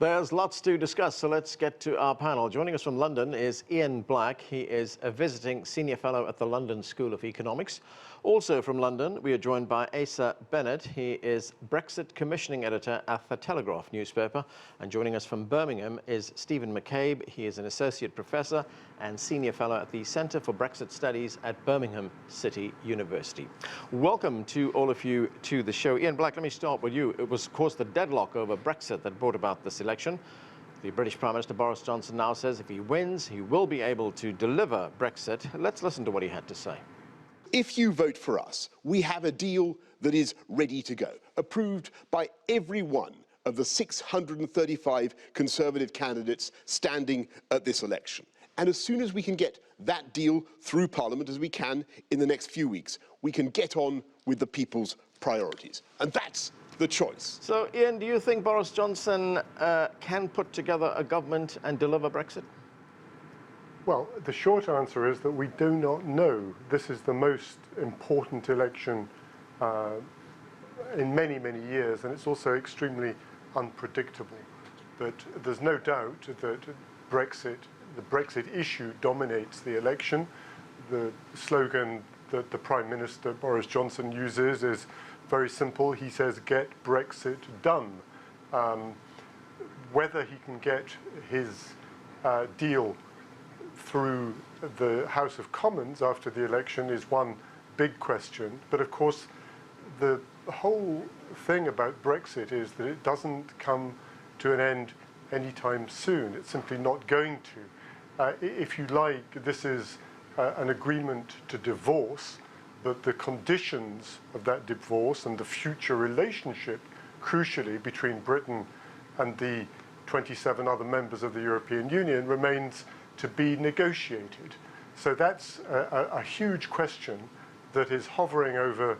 There's lots to discuss, so let's get to our panel. Joining us from London is Ian Black. He is a visiting senior fellow at the London School of Economics. Also from London, we are joined by Asa Bennett. He is Brexit commissioning editor at the Telegraph newspaper. And joining us from Birmingham is Steven McCabe. He is an associate professor and senior fellow at the Centre for Brexit Studies at Birmingham City University. Welcome to all of you to the show. Ian Black, let me start with you. It was, of course, the deadlock over Brexit that brought about this election. The British Prime Minister Boris Johnson now says if he wins, he will be able to deliver Brexit. Let's listen to what he had to say. If you vote for us, we have a deal that is ready to go, approved by every one of the 635 Conservative candidates standing at this election. And as soon as we can get that deal through Parliament, as we can in the next few weeks, we can get on with the people's priorities. And that's the choice. So, Ian, do you think Boris Johnson can put together a government and deliver Brexit? Well, the short answer is that we do not know. This is the most important election in many, many years, and it's also extremely unpredictable. But there's no doubt that the Brexit issue dominates the election. The slogan that the Prime Minister, Boris Johnson, uses is very simple. He says, "Get Brexit done." Whether he can get his deal through the House of Commons after the election is one big question. But of course, the whole thing about Brexit is that it doesn't come to an end anytime soon. It's simply not going to. If you like, this is an agreement to divorce, but the conditions of that divorce and the future relationship, crucially, between Britain and the 27 other members of the European Union remains to be negotiated. So that's a huge question that is hovering over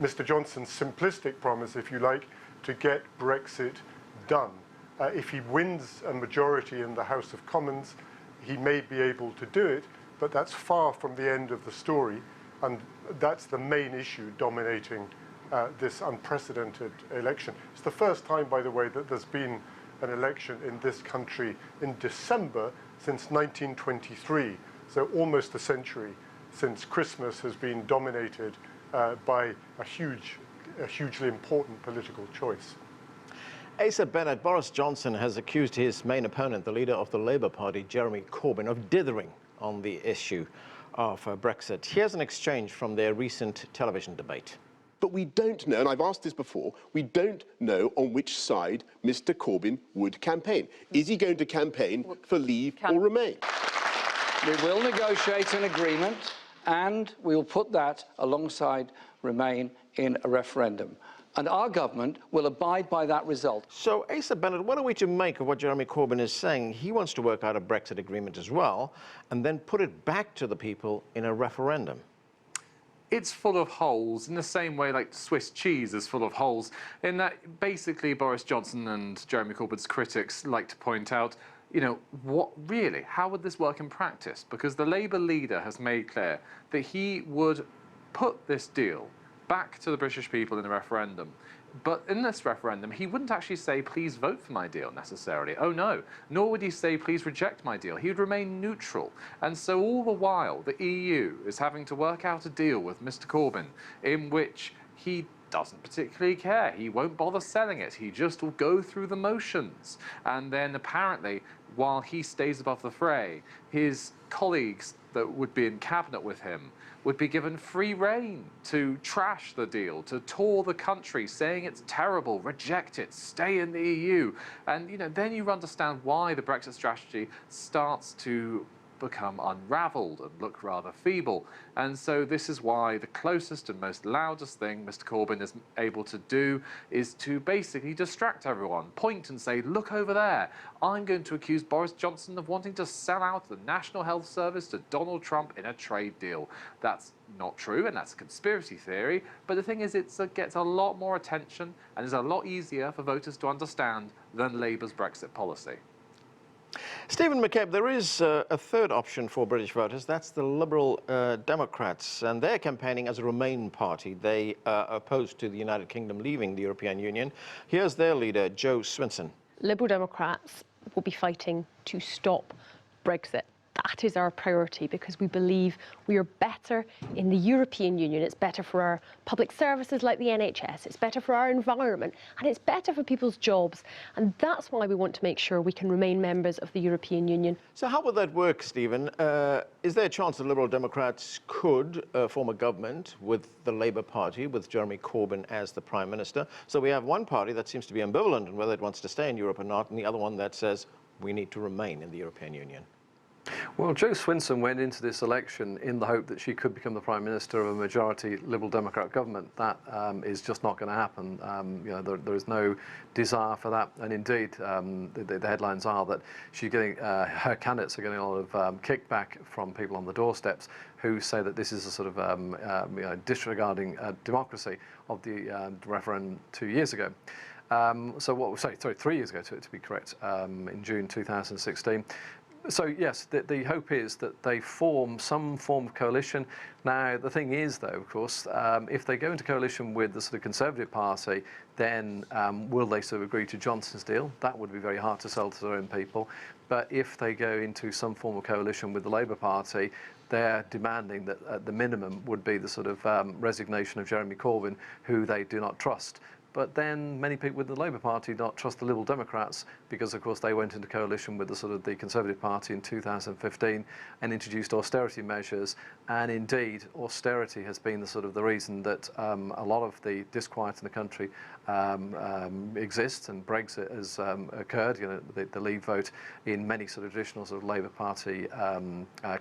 Mr. Johnson's simplistic promise, if you like, to get Brexit done. If he wins a majority in the House of Commons, he may be able to do it, but that's far from the end of the story, and that's the main issue dominating this unprecedented election. It's the first time, by the way, that there's been an election in this country in December since 1923. So almost a century since Christmas has been dominated by a hugely important political choice. Asa Bennett, Boris Johnson has accused his main opponent, the leader of the Labour Party, Jeremy Corbyn, of dithering on the issue of Brexit. Here's an exchange from their recent television debate. But we don't know, and I've asked this before, we don't know on which side Mr. Corbyn would campaign. Is he going to campaign for leave or remain? We will negotiate an agreement, and we will put that alongside remain in a referendum. And our government will abide by that result. So, Asa Bennett, what are we to make of what Jeremy Corbyn is saying? He wants to work out a Brexit agreement as well, and then put it back to the people in a referendum. It's full of holes in the same way like Swiss cheese is full of holes, in that basically Boris Johnson and Jeremy Corbyn's critics like to point out, you know, how would this work in practice? Because the Labour leader has made clear that he would put this deal back to the British people in a referendum. But in this referendum, he wouldn't actually say, please vote for my deal necessarily. Oh no. Nor would he say, please reject my deal. He would remain neutral. And so all the while, the EU is having to work out a deal with Mr. Corbyn in which he doesn't particularly care. He won't bother selling it. He just will go through the motions. And then apparently, while he stays above the fray, his colleagues that would be in cabinet with him would be given free rein to trash the deal, to tour the country saying it's terrible, reject it, stay in the EU. And then you understand why the Brexit strategy starts to become unravelled and look rather feeble. And so this is why the closest and most loudest thing Mr. Corbyn is able to do is to basically distract everyone, point and say, look over there, I'm going to accuse Boris Johnson of wanting to sell out the National Health Service to Donald Trump in a trade deal. That's not true, and that's a conspiracy theory, but the thing is it gets a lot more attention and is a lot easier for voters to understand than Labour's Brexit policy. Steven McCabe, there is a third option for British voters. That's the Liberal Democrats, and they're campaigning as a Remain party. They are opposed to the United Kingdom leaving the European Union. Here's their leader, Jo Swinson. Liberal Democrats will be fighting to stop Brexit. That is our priority because we believe we are better in the European Union. It's better for our public services like the NHS, it's better for our environment, and it's better for people's jobs. And that's why we want to make sure we can remain members of the European Union. So how would that work, Stephen? Is there a chance the Liberal Democrats could form a government with the Labour Party, with Jeremy Corbyn as the Prime Minister? So we have one party that seems to be ambivalent on whether it wants to stay in Europe or not, and the other one that says we need to remain in the European Union. Well, Jo Swinson went into this election in the hope that she could become the Prime Minister of a majority Liberal Democrat government. That is just not going to happen. You know, there is no desire for that. And indeed, the headlines are that she's getting, her candidates are getting a lot of kickback from people on the doorsteps who say that this is a sort of you know, disregarding democracy of the referendum 2 years ago. Sorry, 3 years ago to be correct, in June 2016. So yes, the hope is that they form some form of coalition. Now, the thing is, though, of course, if they go into coalition with the sort of Conservative Party, then will they sort of agree to Johnson's deal? That would be very hard to sell to their own people. But if they go into some form of coalition with the Labour Party, they're demanding that at the minimum would be the sort of resignation of Jeremy Corbyn, who they do not trust. But then many people with the Labour Party do not trust the Liberal Democrats because, of course, they went into coalition with the sort of the Conservative Party in 2015 and introduced austerity measures. And indeed, austerity has been the sort of the reason that a lot of the disquiet in the country exists, and Brexit has occurred. You know, the Leave vote in many sort of traditional sort of Labour Party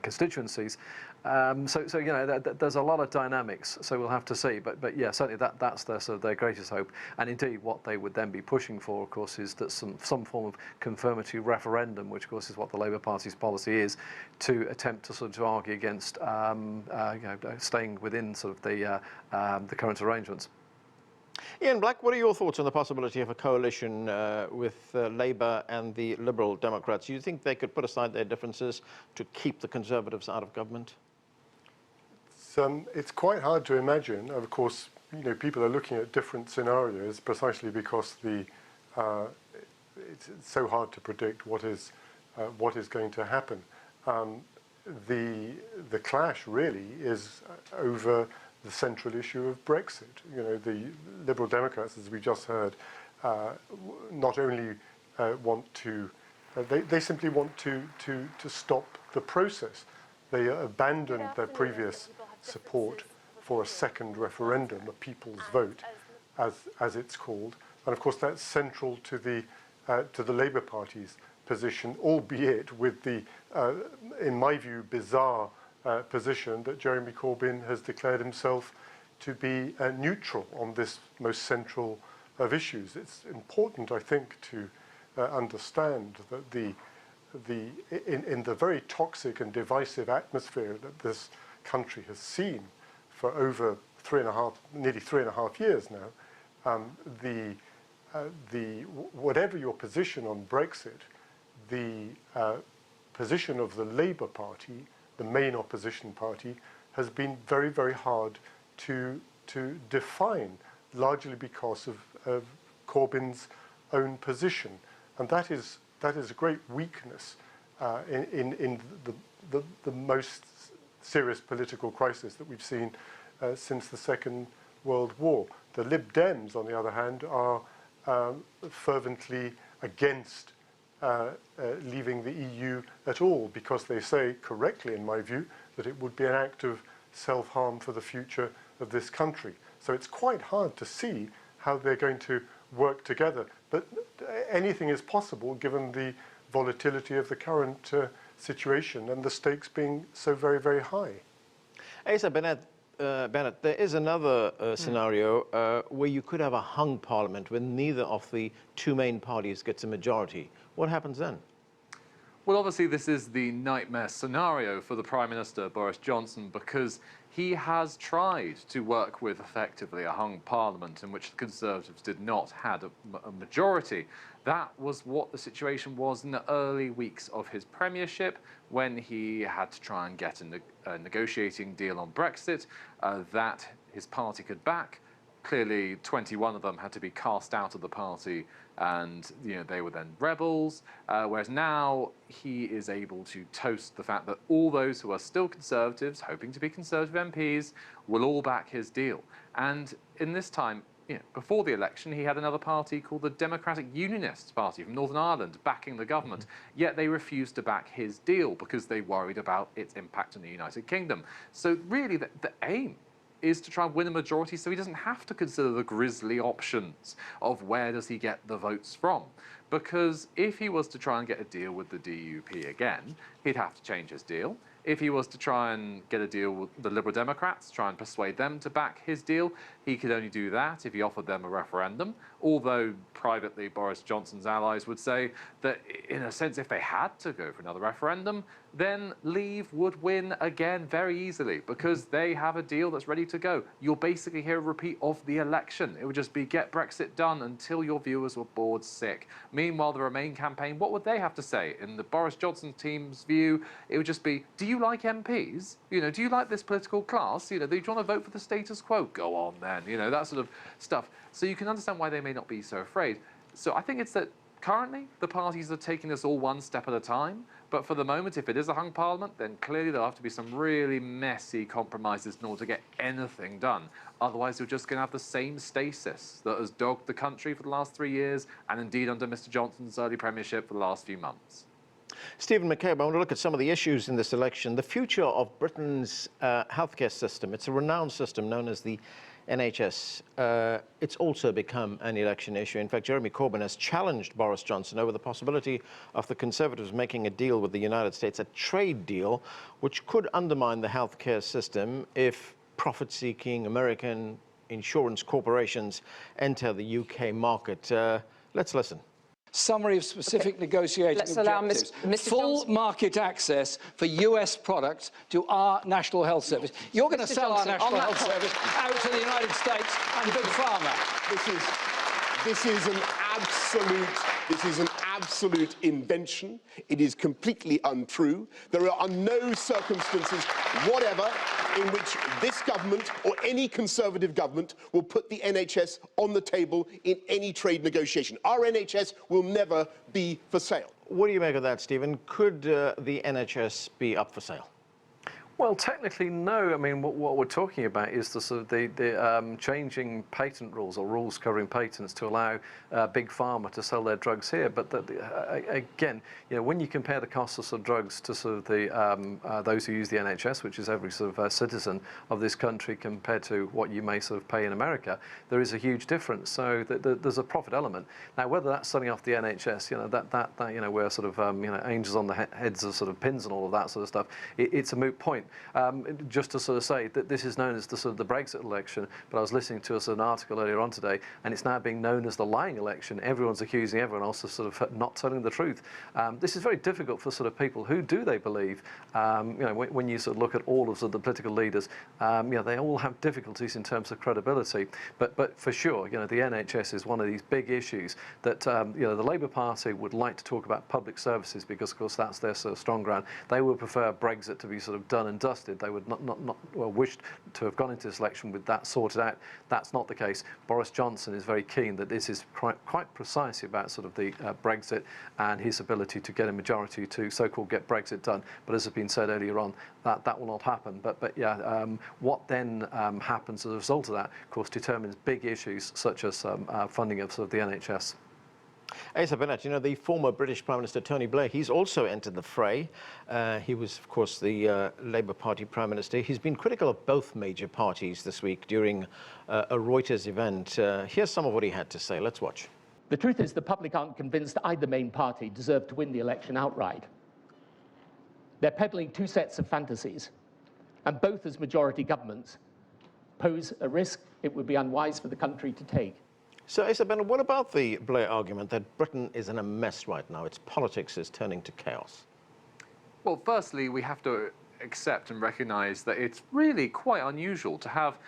constituencies. So you know, there's a lot of dynamics. So we'll have to see. But yeah, certainly that's their sort of their greatest hope. And indeed, what they would then be pushing for, of course, is that some form of confirmatory referendum, which of course is what the Labour Party's policy is, to attempt to sort of argue against you know, staying within sort of the current arrangements. Ian Black, what are your thoughts on the possibility of a coalition with Labour and the Liberal Democrats? Do you think they could put aside their differences to keep the Conservatives out of government? It's quite hard to imagine. Of course, you know, people are looking at different scenarios precisely because it's so hard to predict what is going to happen. The clash really is over the central issue of Brexit. You know, the Liberal Democrats, as we just heard, not only want to, they simply want to stop the process. They abandoned their previous support for a second referendum, a people's vote, as it's called, and of course that's central to the Labour Party's position, albeit with the, in my view, bizarre position that Jeremy Corbyn has declared himself to be neutral on this most central of issues. It's important, I think, to understand that in the very toxic and divisive atmosphere that this country has seen for over nearly three and a half years now, whatever your position on Brexit, the position of the Labour Party, the main opposition party, has been very, very hard to define, largely because of Corbyn's own position, and that is a great weakness in the most serious political crisis that we've seen since the Second World War. The Lib Dems, on the other hand, are fervently against leaving the EU at all, because they say, correctly in my view, that it would be an act of self-harm for the future of this country. So it's quite hard to see how they're going to work together. But anything is possible given the volatility of the current situation and the stakes being so very, very high. Asa Bennett, there is another scenario where you could have a hung parliament when neither of the two main parties gets a majority. What happens then? Well, obviously, this is the nightmare scenario for the Prime Minister, Boris Johnson, because he has tried to work with effectively a hung parliament in which the Conservatives did not have a majority. That was what the situation was in the early weeks of his premiership, when he had to try and get a negotiating deal on Brexit that his party could back. Clearly, 21 of them had to be cast out of the party, and they were then rebels. Whereas now he is able to toast the fact that all those who are still Conservatives, hoping to be Conservative MPs, will all back his deal. And in this time, before the election, he had another party called the Democratic Unionists Party from Northern Ireland backing the government. Yet they refused to back his deal because they worried about its impact on the United Kingdom. So really, the aim is to try and win a majority so he doesn't have to consider the grisly options of where does he get the votes from. Because if he was to try and get a deal with the DUP again, he'd have to change his deal. If he was to try and get a deal with the Liberal Democrats, try and persuade them to back his deal, he could only do that if he offered them a referendum. Although privately, Boris Johnson's allies would say that, in a sense, if they had to go for another referendum, then Leave would win again very easily because they have a deal that's ready to go. You'll basically hear a repeat of the election. It would just be get Brexit done until your viewers were bored sick. Meanwhile, the Remain campaign, what would they have to say? In the Boris Johnson team's view, it would just be, do you like MPs? Do you like this political class? Do you want to vote for the status quo? Go on then, that sort of stuff. So you can understand why they may not be so afraid. So I think it's that currently the parties are taking this all one step at a time. But for the moment, if it is a hung parliament, then clearly there'll have to be some really messy compromises in order to get anything done. Otherwise, you're just going to have the same stasis that has dogged the country for the last 3 years, and indeed under Mr. Johnson's early premiership for the last few months. Steven McCabe, I want to look at some of the issues in this election. The future of Britain's healthcare system. It's a renowned system known as the NHS. It's also become an election issue. In fact, Jeremy Corbyn has challenged Boris Johnson over the possibility of the Conservatives making a deal with the United States, a trade deal, which could undermine the healthcare system if profit-seeking American insurance corporations enter the UK market. Let's listen. Summary of specific negotiating Let's objectives. allow Mr. Full Johnson. market access for US products to our National Health Service. You're going to sell Johnson, our National on Health that Service out to the United States and Big Pharma. This is an absolute invention. It is completely untrue. There are no circumstances whatever in which this government or any Conservative government will put the NHS on the table in any trade negotiation. Our NHS will never be for sale. What do you make of that, Stephen? Could the NHS be up for sale? Well, technically, no. I mean, what we're talking about is the sort of the changing patent rules or rules covering patents to allow big pharma to sell their drugs here. But again, when you compare the costs of sort of drugs to sort of the those who use the NHS, which is every sort of citizen of this country, compared to what you may sort of pay in America, there is a huge difference. So there's a profit element. Now, whether that's selling off the NHS, that where sort of angels on the heads of sort of pins and all of that sort of stuff, it's a moot point. Just to sort of say that this is known as the sort of the Brexit election, but I was listening to an article earlier on today, and it's now being known as the lying election. Everyone's accusing everyone else of sort of not telling the truth. This is very difficult for sort of people. Who do they believe? When you sort of look at all of the political leaders, they all have difficulties in terms of credibility. But for sure, the NHS is one of these big issues that the Labour Party would like to talk about public services because, of course, that's their sort of strong ground. They would prefer Brexit to be sort of done and dusted. They would not wished to have gone into this election with that sorted out. That's not the case. Boris Johnson is very keen that this is quite precisely about sort of the Brexit and his ability to get a majority to so-called get Brexit done. But as has been said earlier on, that will not happen. But what then happens as a result of that, of course, determines big issues such as funding of sort of the NHS. Asa Bennett, the former British Prime Minister Tony Blair, he's also entered the fray. He was, of course, the Labour Party Prime Minister. He's been critical of both major parties this week during a Reuters event. Here's some of what he had to say. Let's watch. The truth is the public aren't convinced either main party deserved to win the election outright. They're peddling two sets of fantasies, and both as majority governments pose a risk it would be unwise for the country to take. So, Asa Bennett, what about the Blair argument that Britain is in a mess right now? Its politics is turning to chaos. Well, firstly, we have to accept and recognise that it's really quite unusual to have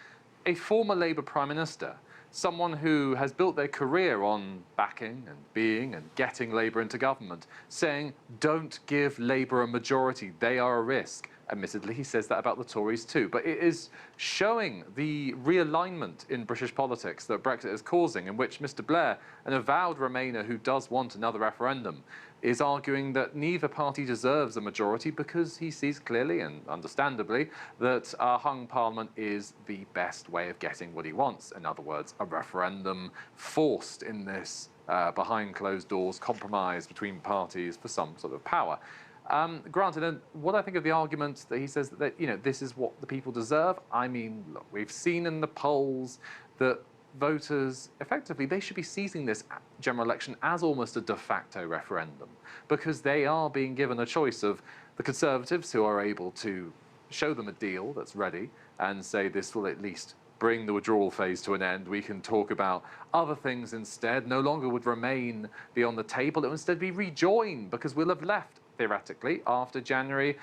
a former Labour Prime Minister, someone who has built their career on backing and being and getting Labour into government, saying, don't give Labour a majority, they are a risk. Admittedly, he says that about the Tories too, but it is showing the realignment in British politics that Brexit is causing, in which Mr Blair, an avowed Remainer who does want another referendum, is arguing that neither party deserves a majority because he sees clearly and understandably that a hung parliament is the best way of getting what he wants. In other words, a referendum forced in this behind closed doors compromise between parties for some sort of power. Granted, and what I think of the argument that he says that, you know, this is what the people deserve. I mean, look, we've seen in the polls that voters, effectively, they should be seizing this general election as almost a de facto referendum, because they are being given a choice of the Conservatives, who are able to show them a deal that's ready and say this will at least bring the withdrawal phase to an end. We can talk about other things instead. No longer would Remain be on the table. It would instead be rejoin, because we'll have left, theoretically, after January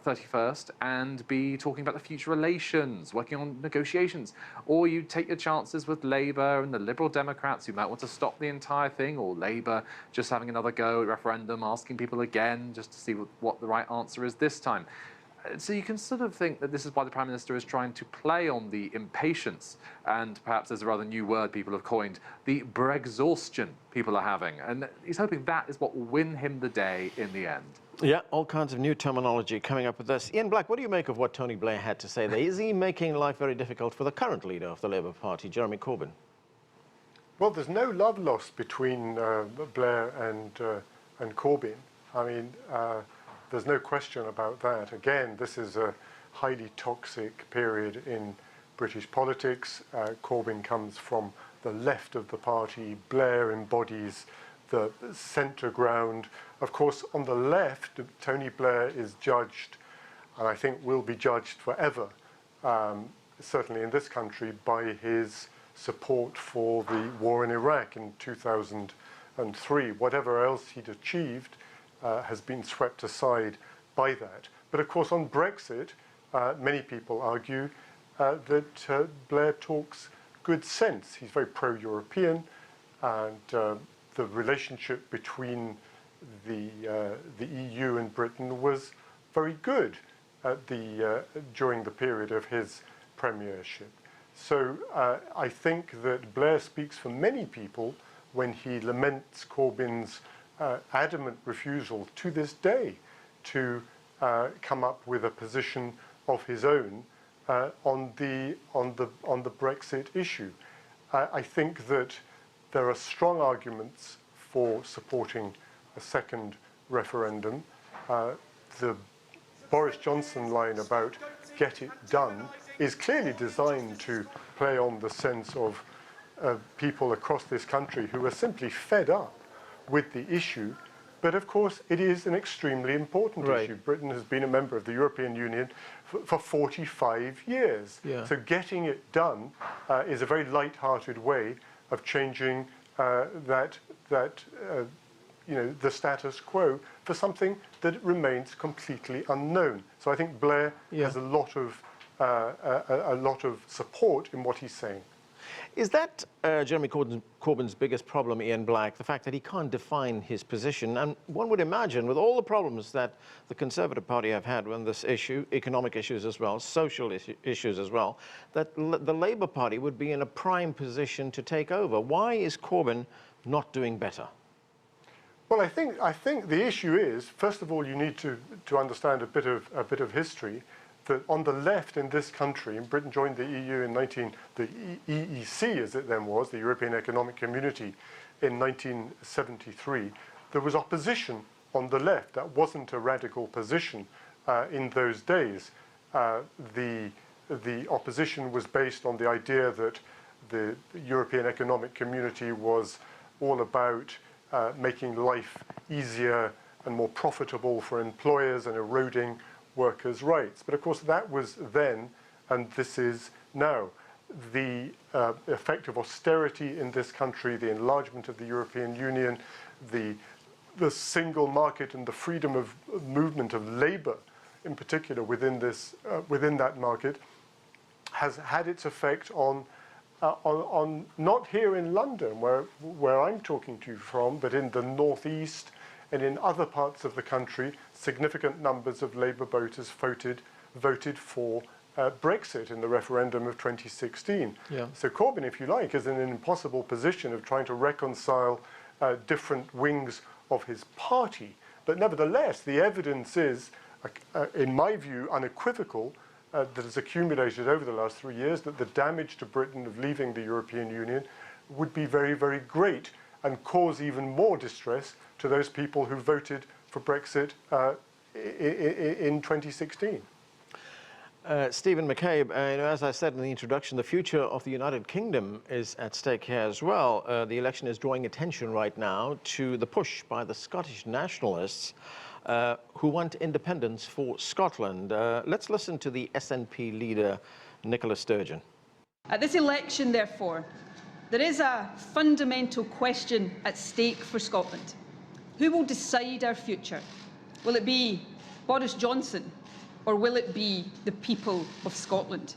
31st and be talking about the future relations, working on negotiations. Or you take your chances with Labour and the Liberal Democrats who might want to stop the entire thing, or Labour just having another go at referendum, asking people again just to see what the right answer is this time. So you can sort of think that this is why the Prime Minister is trying to play on the impatience, and perhaps there's a rather new word people have coined, the Brexhaustion people are having. And he's hoping that is what will win him the day in the end. Yeah, all kinds of new terminology coming up with this. Ian Black, what do you make of what Tony Blair had to say there? Is he making life very difficult for the current leader of the Labour Party, Jeremy Corbyn? Well, there's no love lost between Blair and Corbyn. I mean, there's no question about that. Again, this is a highly toxic period in British politics. Corbyn comes from the left of the party. Blair embodies the centre ground. Of course, on the left, Tony Blair is judged, and I think will be judged forever, certainly in this country, by his support for the war in Iraq in 2003. Whatever else he'd achieved has been swept aside by that. But of course, on Brexit, many people argue that Blair talks good sense. He's very pro-European, and the relationship between the EU and Britain was very good at during the period of his premiership. So I think that Blair speaks for many people when he laments Corbyn's adamant refusal to this day to come up with a position of his own on the Brexit issue. I think that there are strong arguments for supporting a second referendum. The Boris Johnson line about get it done is clearly designed to play on the sense of people across this country who are simply fed up with the issue. But of course, it is an extremely important issue. Britain has been a member of the European Union for 45 years. Yeah. So getting it done is a very light-hearted way of changing the status quo for something that remains completely unknown. So I think Blair has a lot of support in what he's saying. Is that Jeremy Corbyn's biggest problem, Ian Black, the fact that he can't define his position? And one would imagine, with all the problems that the Conservative Party have had on this issue, economic issues as well, social issues as well, that the Labour Party would be in a prime position to take over. Why is Corbyn not doing better? Well, I think the issue is, first of all, you need to understand a bit of history. That on the left in this country, and Britain joined the EU in the EEC as it then was, the European Economic Community, in 1973, there was opposition on the left. That wasn't a radical position in those days. The opposition was based on the idea that the European Economic Community was all about making life easier and more profitable for employers and eroding workers' rights. But of course that was then, and this is now. The effect of austerity in this country, the enlargement of the European Union, the the single market and the freedom of movement of labour, in particular within that market, has had its effect on not here in London, where I'm talking to you from, but in the northeast and in other parts of the country, significant numbers of Labour voters voted for Brexit in the referendum of 2016. Yeah. So Corbyn, if you like, is in an impossible position of trying to reconcile different wings of his party. But nevertheless, the evidence is, in my view, unequivocal, that has accumulated over the last 3 years, that the damage to Britain of leaving the European Union would be very, very great and cause even more distress to those people who voted for Brexit in 2016. Steven McCabe, as I said in the introduction, the future of the United Kingdom is at stake here as well. The election is drawing attention right now to the push by the Scottish nationalists who want independence for Scotland. Let's listen to the SNP leader, NICOLA Sturgeon. At this election, therefore, there is a fundamental question at stake for Scotland. Who will decide our future? Will it be Boris Johnson, or will it be the people of Scotland?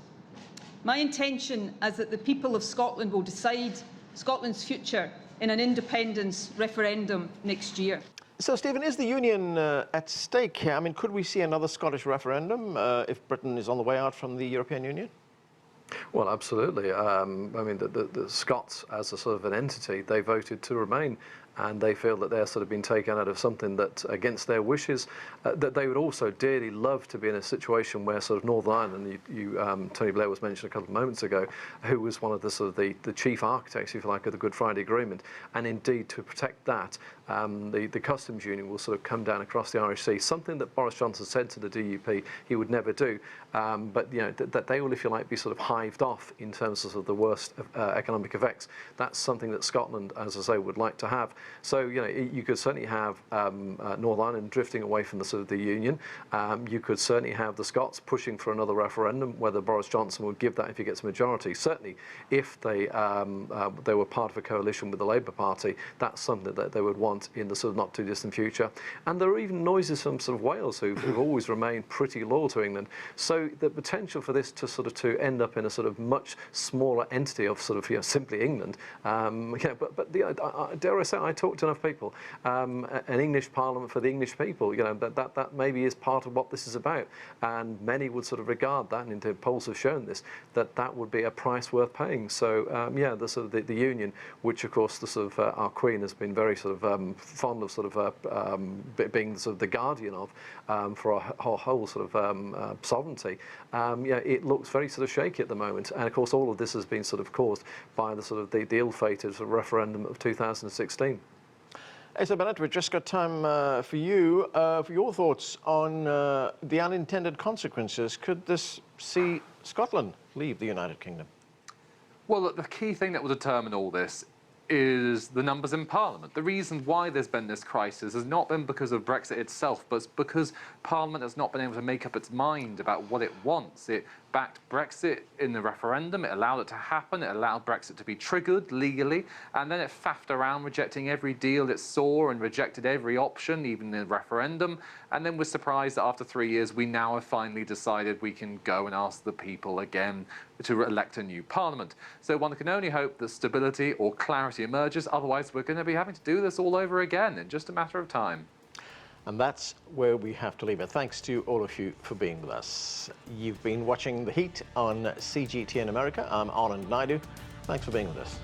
My intention is that the people of Scotland will decide Scotland's future in an independence referendum next year. So, Stephen, is the Union at stake here? I mean, could we see another Scottish referendum if Britain is on the way out from the European Union? Well, absolutely. I mean, the Scots, as a sort of an entity, they voted to remain, and they feel that they're sort of been taken out of something that, against their wishes, that they would also dearly love to be in a situation where sort of Northern Ireland, Tony Blair was mentioned a couple of moments ago, who was one of the sort of the chief architects, if you like, of the Good Friday Agreement, and indeed to protect that, the customs union will sort of come down across the Irish Sea, something that Boris Johnson said to the DUP he would never do, but you know that they will, if you like, be sort of hived off in terms of the worst economic effects. That's something that Scotland, as I say, would like to have. So you know you could certainly have Northern Ireland drifting away from the sort of the union. You could certainly have the Scots pushing for another referendum, whether Boris Johnson would give that if he gets a majority. Certainly, if they were part of a coalition with the Labour Party, that's something that they would want in the sort of not too distant future. And there are even noises from sort of Wales who've always remained pretty loyal to England. So the potential for this to end up in a sort of much smaller entity of sort of simply England. But dare I say, I talk to enough people. An English Parliament for the English people. You know that maybe is part of what this is about. And many would sort of regard that, and indeed polls have shown this, that would be a price worth paying. So the sort of the union, which of course the sort of our Queen has been very sort of fond of sort of being sort of the guardian of for our whole sort of sovereignty. It looks very sort of shaky at the moment, and of course all of this has been sort of caused by the sort of the ill-fated sort of referendum of 2016. Asa Bennett, we've just got time for you, for your thoughts on the unintended consequences. Could this see Scotland leave the United Kingdom? Well, look, the key thing that will determine all this is the numbers in Parliament. The reason why there's been this crisis has not been because of Brexit itself, but it's because Parliament has not been able to make up its mind about what it wants. It backed Brexit in the referendum, it allowed it to happen, it allowed Brexit to be triggered legally, and then it faffed around rejecting every deal it saw and rejected every option, even the referendum, and then was surprised that after 3 years we now have finally decided we can go and ask the people again to elect a new parliament. So one can only hope that stability or clarity emerges, otherwise we're going to be having to do this all over again in just a matter of time. And that's where we have to leave it. Thanks to all of you for being with us. You've been watching The Heat on CGTN America. I'm Anand Naidu. Thanks for being with us.